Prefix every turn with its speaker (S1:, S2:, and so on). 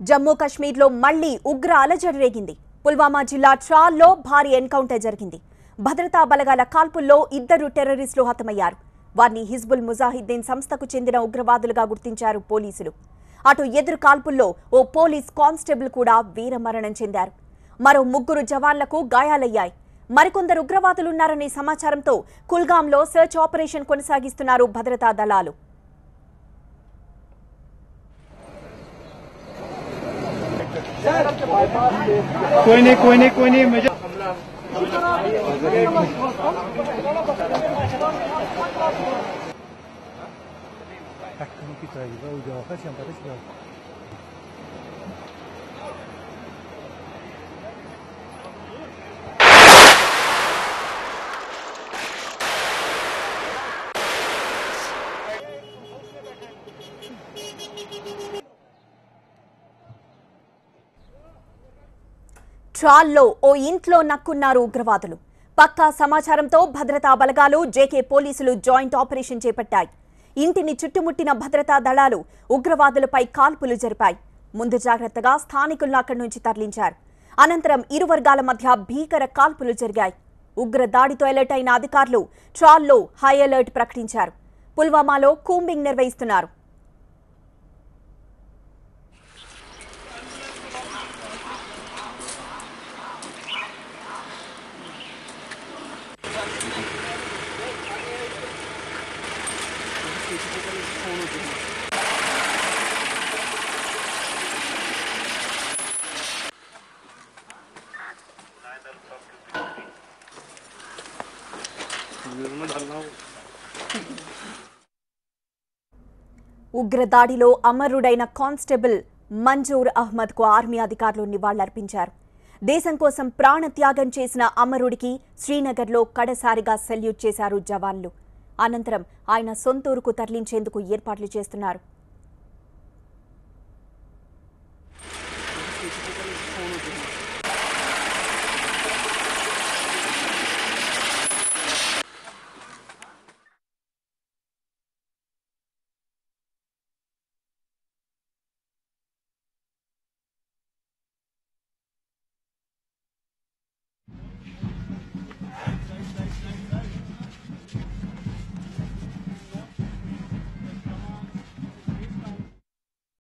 S1: జమ్మూ కశ్మీర్లో మళ్లీ ఉగ్ర అలజడి రేగింది. పుల్వామా జిల్లా ట్రాల్లో భారీ ఎన్కౌంటర్ జరిగింది. భద్రతా బలగాల కాల్పుల్లో 2 టెర్రరిస్టులు హతమయ్యారు. వారిని హిజ్బుల్ ముజాహిద్దీన్ సంస్థకు చెందిన ఉగ్రవాదులుగా గుర్తించారు పోలీసులు. అటు ఎదురు కాల్పుల్లో ఓ పోలీస్ కానిస్టేబుల్ కూడా వీరమరణం చెందారు. మరో 3 జవాన్లకు గాయాలయ్యాయి. మరికొందరు ఉగ్రవాదులున్నారనే సమాచారంతో కుల్గాంలో సెర్చ్ ఆపరేషన్ కొనసాగిస్తున్నారు భద్రతా దళాలు.
S2: कोई नहीं मुझे
S1: ట్రాల్లో ఓ ఇంట్లో నక్కున్నారు ఉగ్రవాదులు. పక్కా సమాచారంతో భద్రతా బలగాలు, జేకే పోలీసులు జాయింట్ ఆపరేషన్ చేపట్టాయి. ఇంటిని చుట్టుముట్టిన భద్రతా దళాలు ఉగ్రవాదులపై కాల్పులు జరిపాయి. ముందు జాగ్రత్తగా స్థానికులను అక్కడి నుంచి తరలించారు. అనంతరం ఇరు వర్గాల మధ్య భీకర కాల్పులు జరిగాయి. ఉగ్ర దాడితో అలర్ట్ అయిన అధికారులు ట్రాల్లో హై అలర్ట్ ప్రకటించారు. పుల్వామాలో కూంబింగ్ నిర్వహిస్తున్నారు. ఉగ్ర దాడిలో అమరుడైన కానిస్టేబుల్ మంజూర్ అహ్మద్ కు ఆర్మీ అధికారులు నివాళులర్పించారు. దేశం కోసం ప్రాణత్యాగం చేసిన అమరుడికి శ్రీనగర్లో కడసారిగా సెల్యూట్ చేశారు జవాన్లు. అనంతరం ఆయన సొంతూరుకు తరలించేందుకు ఏర్పాట్లు చేస్తున్నారు.